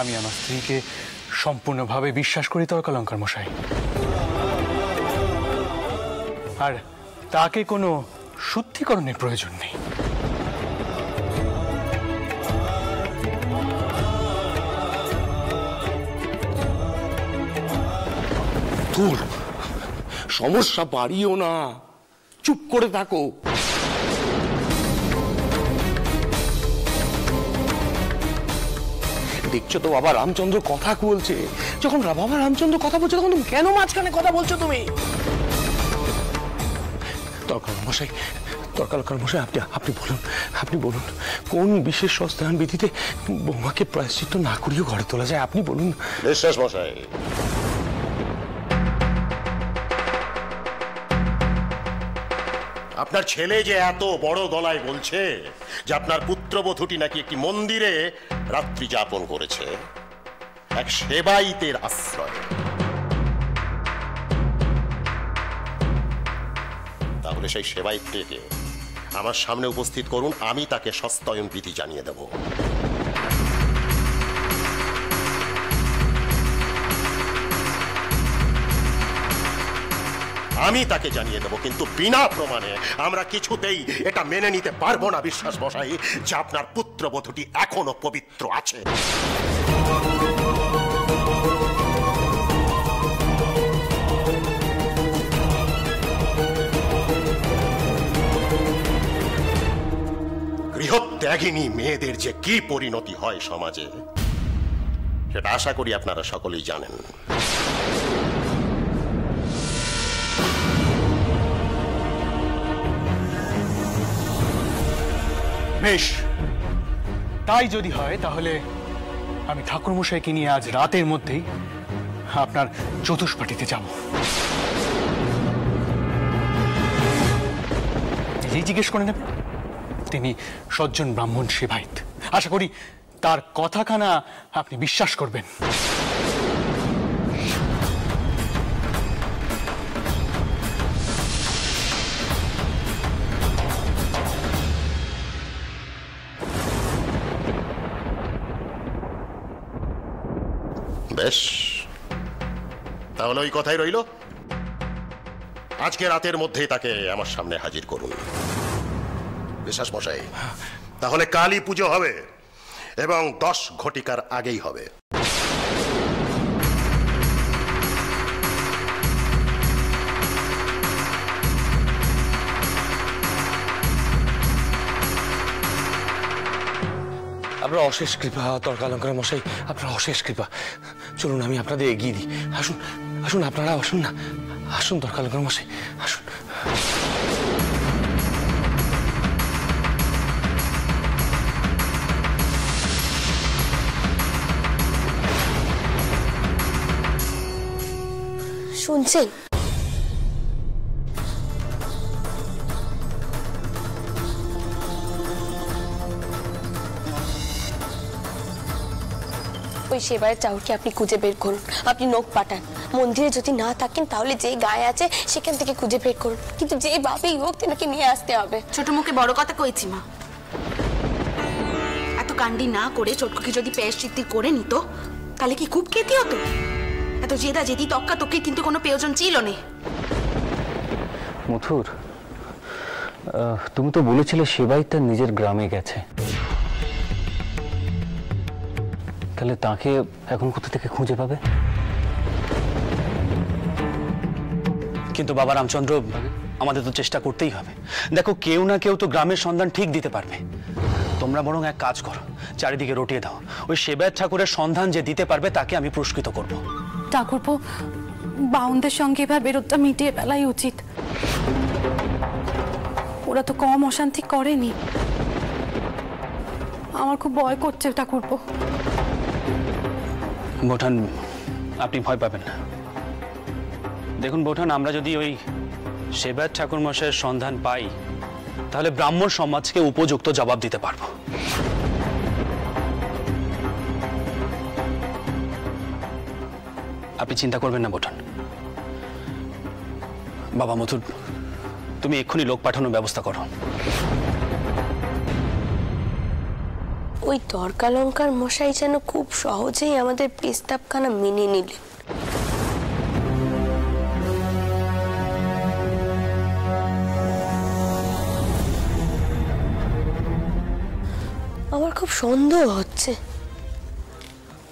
আমি আমার স্ত্রীকে সম্পূর্ণভাবে বিশ্বাস করি তর্কালঙ্কার মশাই, আর তাকে কোনো শুদ্ধিকরণের প্রয়োজন নেই। তোর সমস্যা বাড়িও না, চুপ করে থাকো। দেখছো তো বাবা রামচন্দ্র কথা বলছে, যখন বাবা রামচন্দ্র কথা বলছে তখন তুমি কেন মাঝখানে কথা বলছো? তুমি তর্কালঙ্কার মশাই আপনি বলুন কোন বিশেষ সস্তায়ন বিধিতে বৌমাকে প্রায়শ্চিত্ত না করিয়ে ঘরে তোলা যায়? আপনি বলুন। বিশ্বাস মশাই, আপনার ছেলে যে এত বড় গলায় বলছে যে আপনার পুত্রবধূটি নাকি একটি মন্দিরে রাত্রি যাপন করেছে এক সেবাইতের আশ্রয়ে, তাহলে সেই সেবাইতকে আমার সামনে উপস্থিত করুন, আমি তাকে সস্তায়ন বিধি জানিয়ে দেব। আমি তাকে জানিয়ে দেব, কিন্তু বিনা প্রমাণে আমরা কিছুতেই এটা মেনে নিতে পারবো না বিশ্বাস মশাই যে আপনার পুত্রবধূটি এখনো পবিত্র আছে। গৃহত্যাগিনী মেয়েদের যে কি পরিণতি হয় সমাজে, সেটা আশা করি আপনারা সকলেই জানেন। বেশ, তাই যদি হয় তাহলে আমি ঠাকুরমশাইকে নিয়ে আজ রাতের মধ্যেই আপনার চতুষ্পাটিতে যাব। এই জিজ্ঞেস করে নেবেন, তিনি সজ্জন ব্রাহ্মণ সেবাইত, আশা করি তার কথাখানা আপনি বিশ্বাস করবেন। বেশ, তাহলে ওই কথাই রইল, আজকে রাতের মধ্যে তাকে আমার সামনে হাজির করুন। বিশ্বাস মশাই, তাহলে কালী পুজো হবে এবং 10 ঘটিকার আগেই হবে। আপনার অশেষ কৃপা তর্কালঙ্কার মশাই, আপনার অশেষ কৃপা। চলুন আমি আপনাদের এগিয়ে দিই। আসুন আসুন, আপনারা আসুন না, আসুন তর্কালঙ্কার মশাই, আসুন। শুনছেন? ওই সেবারের চাউরকে আপনি খুঁজে বের করুন, আপনি নোক পাঠান। মন্দিরে যদি না থাকেন তাহলে যে গায়ে আছে সেখান থেকে খুঁজে বের করুন, কিন্তু যে ভাবেই হোক তেনাকে নিয়ে আসতে হবে। ছোট মুখে বড় কথা কইছি মা, এত কান্ডি না করে ছোটকুকে যদি প্রায়শ্চিত্তি করে নিত তাহলে কি খুব খেতে হতো? এত জেদা জেদি তক্কা তক্কির কিন্তু কোনো প্রয়োজন ছিল না। মথুর, তুমি তো বলেছিলে সেবাইত তার নিজের গ্রামে গেছে, তাহলে তাকে এখন কোথা থেকে খুঁজে পাবে? কিন্তু বাবা রামচন্দ্র, আমাদের তো চেষ্টা করতেই হবে। দেখো, কেউ না কেউ তো গ্রামের সন্ধান ঠিক দিতে পারবে। তোমরা বরং এক কাজ করো, চারিদিকে রটিয়ে দাও, ওই সেবায়ত ঠাকুরের সন্ধান যে দিতে পারবে তাকে আমি পুরস্কৃত করব। ঠাকুরপো, বাউনদের সঙ্গে এবার বেরোটা মিটিয়ে ফেলাই উচিত। ওরা তো কম অশান্তি করেনি। আমার খুব ভয় করছে ঠাকুরপো। বোঠান, আপনি ভয় পাবেন না। দেখুন বোঠান, আমরা যদি ওই সেবায়ত ঠাকুর মশাইয়ের সন্ধান পাই তাহলে ব্রাহ্মণ সমাজকে উপযুক্ত জবাব দিতে পারবো। আপনি চিন্তা করবেন না বোঠান। বাবা মথুর, তুমি এক্ষুনি লোক পাঠানোর ব্যবস্থা করো। ওই তর্কালঙ্কার মশাই যেন খুব সহজেই আমাদের প্রস্তাবখানা মেনে নিলেন। আমার খুব সন্দেহ হচ্ছে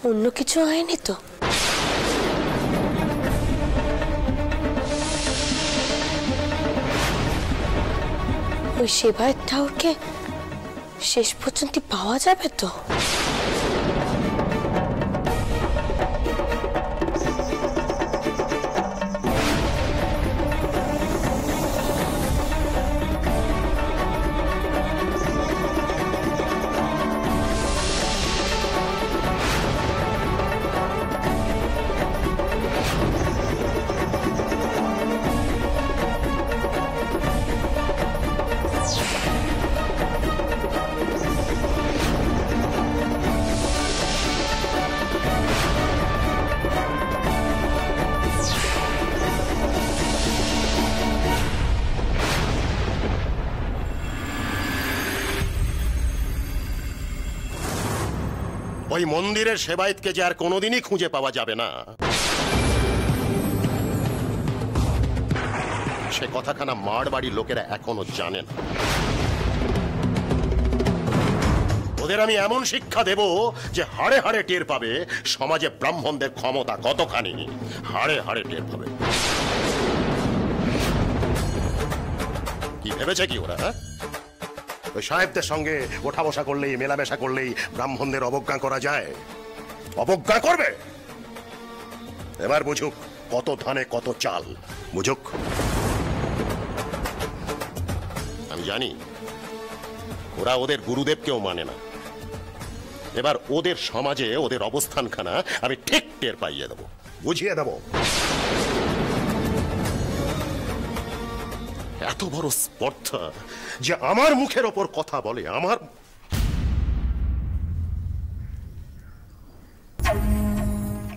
অন্য কিছু হয়নি তো। ওই সেবায়েত ঠাকুরকে শেষ পর্যন্ত পাওয়া যাবে তো? ওই মন্দিরের সেবায়েতকে যে আর কোনোদিনই খুঁজে পাওয়া যাবে না, সে কথাখানা মার বাড়ির লোকেরা এখনো জানে না। ওদের আমি এমন শিক্ষা দেব যে হাড়ে হাড়ে টের পাবে সমাজে ব্রাহ্মণদের ক্ষমতা কতখানি। হাড়ে হাড়ে টের পাবে। কি ভেবেছে কি ওরা? ওই সাহেবদের সঙ্গে ওঠা বসা করলেই, মেলামেশা করলেই ব্রাহ্মণদের অবজ্ঞা করা যায়? অবজ্ঞা করবে? এবার বুঝুক কত ধানে কত চাল। বুঝুক। আমি জানি ওরা ওদের গুরুদেবকেও মানে না। এবার ওদের সমাজে ওদের অবস্থানখানা আমি ঠিক টের পাইয়ে দেব, বুঝিয়ে দেব। এত বড় স্পর্ধা যে আমার মুখের ওপর কথা বলে। আমার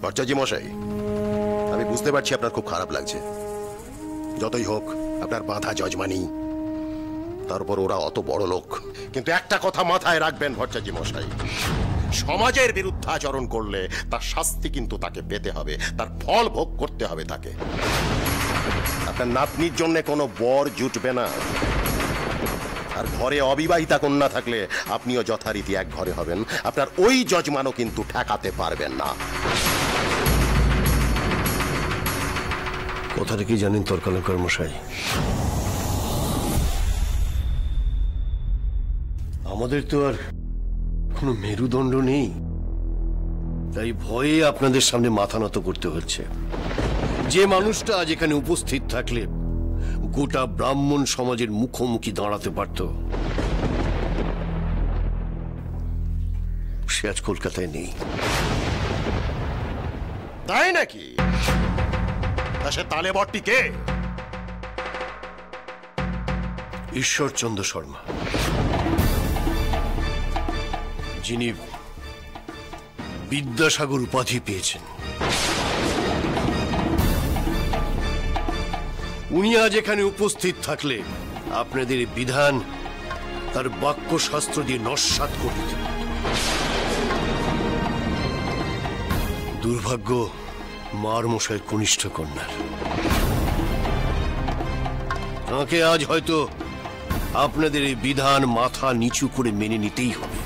ভট্টাচার্য মশাই, আমি বুঝতে পারছি আপনার খুব খারাপ লাগছে। যতই হোক আপনার বাঁধা যজমানি, তারপর ওরা অত বড় লোক। কিন্তু একটা কথা মাথায় রাখবেন ভট্টাচার্য মশাই, সমাজের বিরুদ্ধে আচরণ করলে তার শাস্তি কিন্তু তাকে পেতে হবে, তার ফল ভোগ করতে হবে তাকে। আপনার নাতনির জন্য কোনো বর জুটবে না। আর ঘরে অবিবাহিতা কন্যা থাকলে আপনিও যথারীতি এক ঘরে হবেন। আপনার ওই যজমানও কিন্তু ঠেকাতে পারবেন না। কথাটা কি জানেন তর্কালঙ্কার মশাই? আমাদের তো আর কোনো মেরুদণ্ড নেই, তাই ভয়ে আপনাদের সামনে মাথা নত করতে হচ্ছে। যে মানুষটা আজ এখানে উপস্থিত থাকলে গোটা ব্রাহ্মণ সমাজের মুখোমুখি দাঁড়াতে পারত, সে আজ কলকাতায় নেই। তাই নাকি? তা সে তালে বটটি কে? ঈশ্বরচন্দ্র শর্মা, যিনি বিদ্যাসাগর উপাধি পেয়েছেন। উনি আজ এখানে উপস্থিত থাকলে আপনাদের বিধান তার বাক্যশাস্ত্র দিয়ে নস্যাৎ করে দিতেন। দুর্ভাগ্য মার মশাইয়ের কনিষ্ঠ কন্যার। তাঁকে আজ হয়তো আপনাদের এই বিধান মাথা নিচু করে মেনে নিতেই হবে।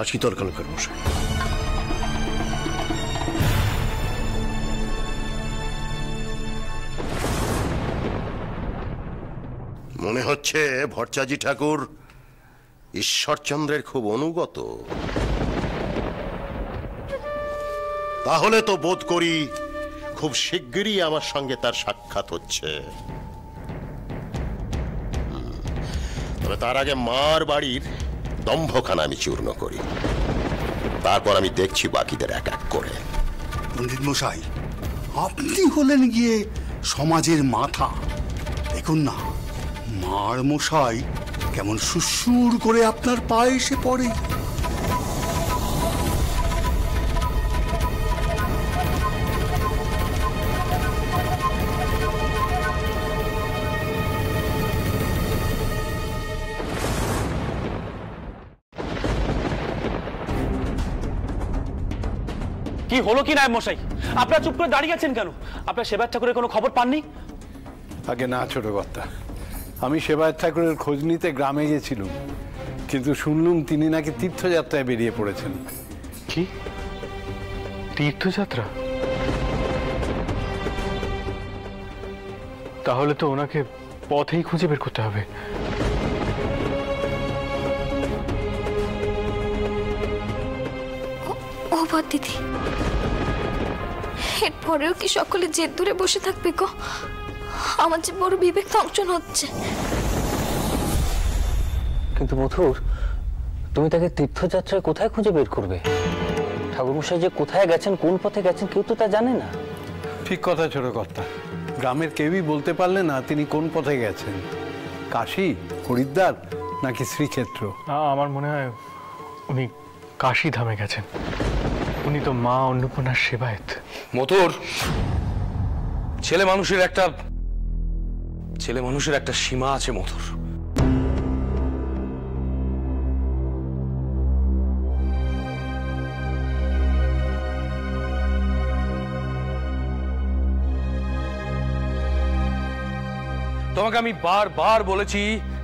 আজ কি তর্কালঙ্কার মশাই? মনে হচ্ছে ভট্টাচার্য ঠাকুর ঈশ্বরচন্দ্রের খুব অনুগত। তাহলে তো বোধ করি খুব শিগগিরই আমার সঙ্গে তার সাক্ষাৎ হচ্ছে। তবে তার আগে মার বাড়ির দম্ভখানা আমি চূর্ণ করি, তারপর আমি দেখছি বাকিদের এক এক করে। পণ্ডিত মশাই, আপনি হলেন গিয়ে সমাজের মাথা। দেখুন না, মার মশাই কেমন সুসুর করে আপনার পায়ে এসে পড়ে। কি হলো কি নায়েব মশাই? আপনারা চুপ করে দাঁড়িয়ে আছেন কেন? আপনার সেবায়ত ঠাকুরের কোনো খবর পাননি? আগে না ছোট কর্তা, আমি সেবায়ত ঠাকুরের খোঁজ নিতে গ্রামে গেছিলাম, কিন্তু শুনলুম তিনি নাকি তীর্থযাত্রায় বেরিয়ে পড়েছেন। কি তীর্থযাত্রা? তাহলে তো ওনাকে পথেই খুঁজে বের করতে হবে। ও বাদ দিদি, এরপরেও কি সকলে জেদ ধরে বসে থাকবে গো? আমার যে বড় বিবেক দংশন হচ্ছে। কিন্তু মথুর, তুমি তাকে তীর্থযাত্রায় কোথায় খুঁজে বের করবে? ঠাকুরমশাই যে কোথায় গেছেন, কোন পথে গেছেন, কেউ তো তা জানে না। ঠিক কথা ছোট কর্তা, গ্রামের কেউই বলতে পারলে না তিনি কোন পথে গেছেন। কাশী, হরিদ্বার নাকি শ্রীক্ষেত্র? আমার মনে হয় উনি কাশী ধামে গেছেন। উনি তো মা অন্নপূর্ণার সেবায়েত। মথুর, ছেলে মানুষের একটা সীমা আছে মথুর। তোমাকে আমি বারবার বলেছি,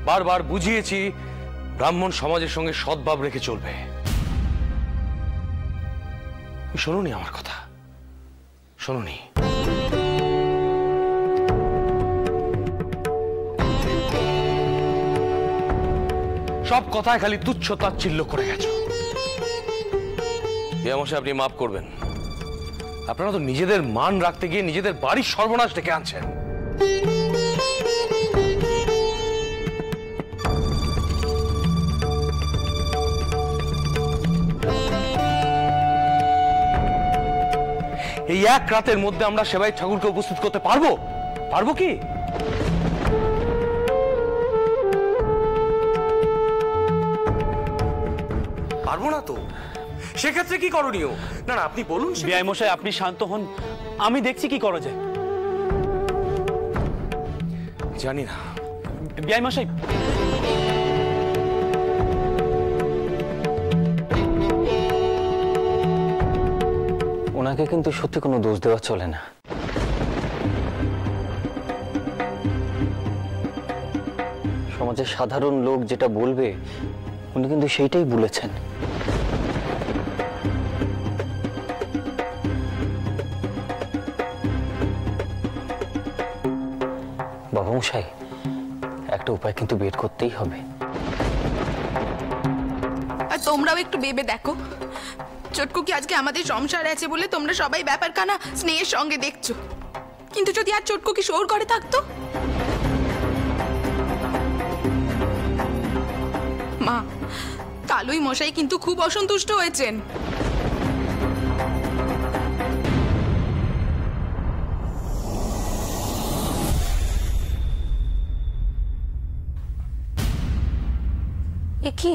বারবার বুঝিয়েছি, ব্রাহ্মণ সমাজের সঙ্গে সদ্ভাব রেখে চলবে। শোনোনি আমার কথা? শোনোনি? সব কথায় খালি তুচ্ছ তাচ্ছিল্য করে গেছো। মশাই, আপনি মাফ করবেন। আপনারা তো নিজেদের মান রাখতে গিয়ে নিজেদের বাড়ির সর্বনাশ ডেকে আনছেন। এই এক রাতের মধ্যে আমরা সেবায়ত ঠাকুরকে উপস্থিত করতে পারবো? পারবো কি? পারবো না তো। সেক্ষেত্রে কি করণীয়? না না, আপনি বলুন। বিআই মশাই, আপনি শান্ত হন, আমি দেখছি কি করা যায়। জানি না বিআই মশাই। ওনাকে কিন্তু সত্যি কোনো দোষ দেওয়া চলে না। সমাজের সাধারণ লোক যেটা বলবে উনি কিন্তু সেইটাই বলেছেন। বাবুমশাই, একটা উপায় কিন্তু বের করতেই হবে। আর তোমরাও একটু ভেবে দেখো, চটকু কি আজকে আমাদের সংসারে আছে বলে তোমরা সবাই ব্যাপারখানা স্নেহের সঙ্গে দেখছো, কিন্তু যদি আর চটকু কি শোর করে থাকতো? মা, কালুই মশাই কিন্তু খুব অসন্তুষ্ট হয়েছেন। এ কি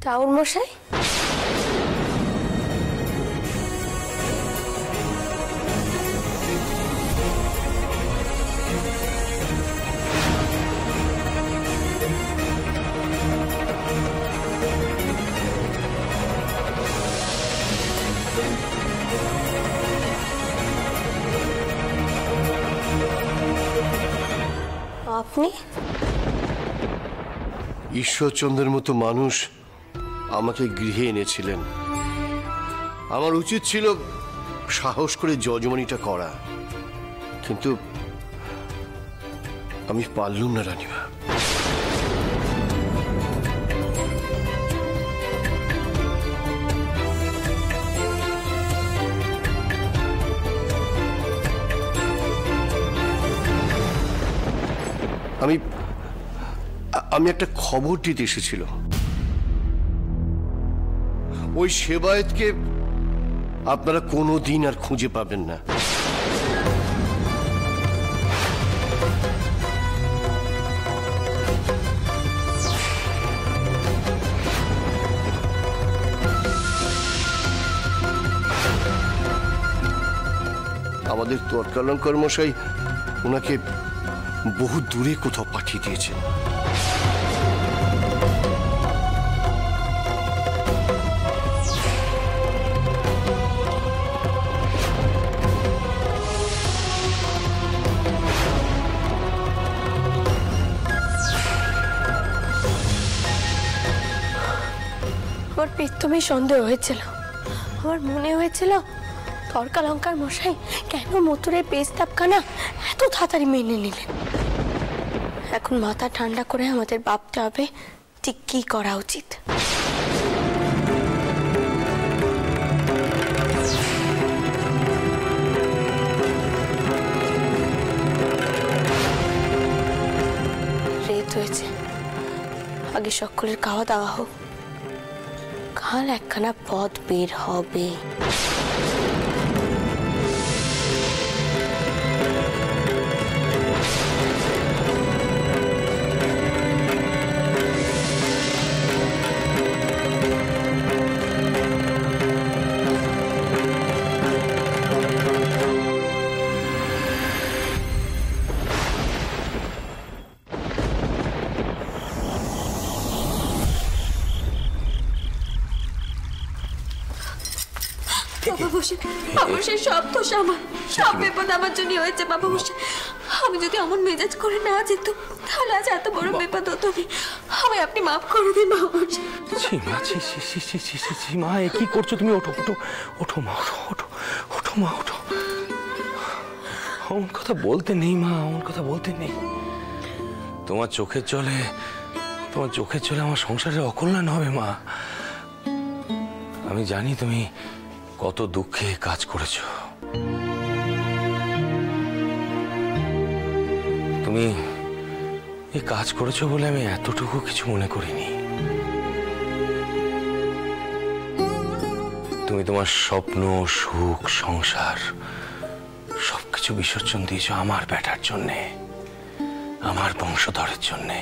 টাউন মশাই? আপনি? ঈশ্বরচন্দ্রের মতো মানুষ আমাকে গৃহে এনেছিলেন। আমার উচিত ছিল সাহস করে যজমানিটা করা, কিন্তু আমি পারলুম না রানীমা। আমি একটা খবর দিতে এসেছিল। ওই সেবায়েতকে আপনারা কোনোদিন আর খুঁজে পাবেন না। আমাদের তৎকালীন মশাই ওনাকে বহু দূরে কোথাও পাঠিয়ে দিয়েছেন। আমার প্রথমেই সন্দেহ হয়েছিল, আমার মনে হয়েছিল তর্কালঙ্কার মশাই কেন মথুরের পেস্তাবখানা এত তাড়াতাড়ি মেনে নিলেন। এখন মাথা ঠান্ডা করে আমাদের ভাবতে হবে ঠিক কি করা উচিত। রেত হয়েছে, আগে সকলের খাওয়া দাওয়া হোক, কাল একখানা পথ বের হবে। বাবামশাই, সব দোষ আমার, সব বিপদ আমার জন্য হয়েছে বাবামশাই। আমি যদি অমন মেজাজ করে না যেতাম তাহলে আজ এত বড় বিপদ হতো না। আমি আপনি মাফ করে দিন বাবামশাই। মা, এ কি করছো তুমি? ওঠো ওঠো ওঠো মা, ওঠো ওঠো ওঠো মা, ওঠো। অমন কথা বলতে নেই মা, অমন কথা বলতে নেই। তোমার চোখের জলে আমার সংসারের অকল্যাণ হবে মা। আমি জানি তুমি কত দুঃখে কাজ করেছো। তুমি এই কাজ করেছো বলে আমি এতটুকু কিছু মনে করিনি। তুমি তোমার স্বপ্ন, সুখ, সংসার সবকিছু বিসর্জন দিয়েছো আমার বেটার জন্যে, আমার বংশধরের জন্যে।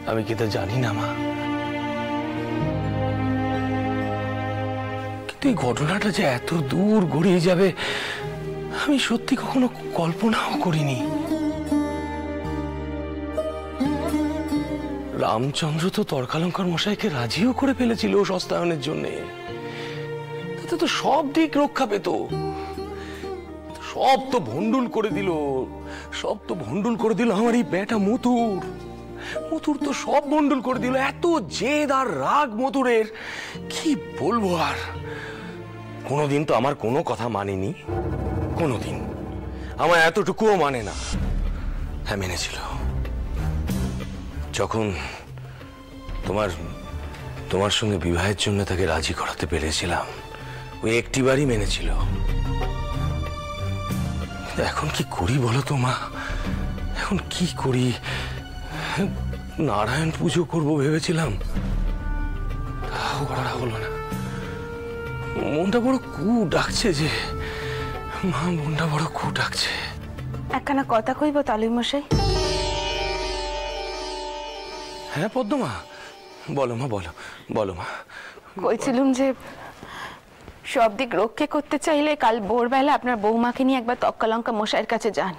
আমি কি তা জানি না মা? এই ঘটনাটা যে এত দূর গড়িয়ে যাবে আমি সত্যি কখনো কল্পনাও করিনি। রামচন্দ্র তো তর্কালঙ্কার মশাইকে রাজিও করে ফেলেছিল সস্তায়নের জন্য। তাতে তো সব দিক রক্ষা পেত। সব তো ভণ্ডুল করে দিল আমার এই বেটা মথুর তো সব ভণ্ডুল করে দিল। এত জেদ আর রাগ মথুরের, কি বলবো আর। কোনোদিন তো আমার কোনো কথা মানেনি, কোনোদিন আমার এতটুকুও মানে না। হ্যাঁ, মেনেছিল যখন তোমার সঙ্গে বিবাহের জন্য তাকে রাজি করাতে পেরেছিলাম, ওই একটিবারই মেনেছিল। এখন কি করি বলো তো মা, এখন কি করি? নারায়ণ পুজো করবো ভেবেছিলাম, তাও করা হলো না। মনটা বড় কু ডাকছে যে মা, মনটা বড় কু ডাকছে। একখানা কথা কইব তালুই মশাই? হ্যাঁ পদ্মমা, বলো মা, বলো মা। কইছিলুম যে সব দিক রক্ষে করতে চাইলে কাল ভোরবেলা আপনার বৌমাকে নিয়ে একবার তক্কালঙ্কা মশাইয়ের কাছে যান।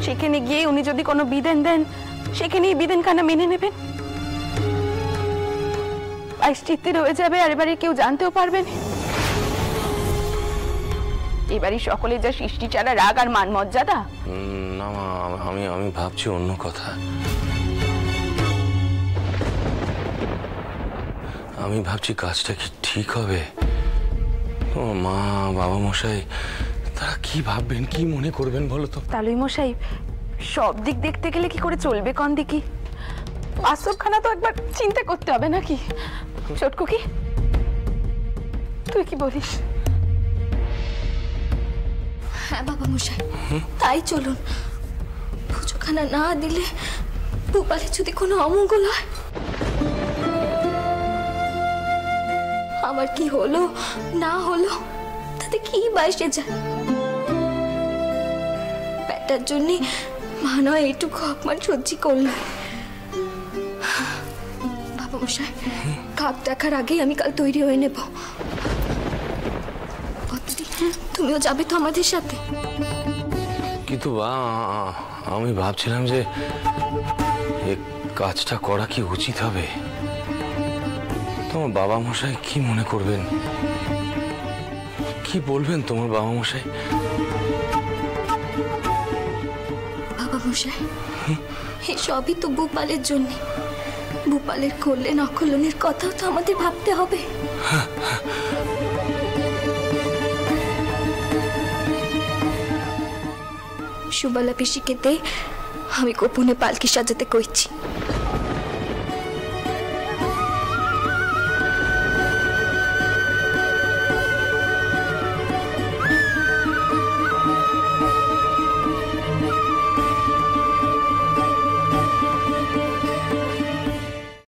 সেখানে গিয়ে উনি যদি কোনো বিধান দেন, সেখানেই বিধানখানা মেনে নেবেন। আইশ্চিত্যে রয়ে যাবে, আর এবারে কেউ জানতেও পারবে না। এবারে সকলে যা সৃষ্টি ছাড়া রাগ আর মান মর্যাদা। না মা, আমি ভাবছি অন্য কথা। আমি ভাবছি কাজটা কি ঠিক হবে? মা, বাবা মশাই তারা কি ভাববেন, কি মনে করবেন বলো তো? তালুই মশাই, সব দিক দেখতে গেলে কি করে চলবে কোন দিকে? বাস্তবখানা তো একবার চিন্তা করতে হবে নাকি? ছোটকু, কি তুই কি বলিস? হ্যাঁ বাবা মশাই, তাই চলুন। পুজোখানা না দিলে ভোপালে যদি কোনো অমঙ্গল হয়, আমার কি হলো না হলো তাতে কি বাইসে যায়? ব্যাটার জন্য মা নয় এইটুকু অপমান সহ্য করলাম। বাবা মশাই, কাক দেখার আগেই আমি কাল তৈরি হয়ে নেব। তুমিও যাবে তো আমাদের সাথে? কিন্তু আমি ভাবছিলাম যে এই কাজটা করা কি উচিত হবে? তোমার বাবা মশাই কি মনে করবেন, কি বলবেন তোমার বাবা মশাই? বাবা মশাই, এই সবই তো ভূপালের জন্য। ভূপালের কল্যাণ অকল্যাণের কথাও তো আমাদের ভাবতে হবে। সুবালা পিসিকে দে, আমি গোপনে পালকি সাজাতে কইছি।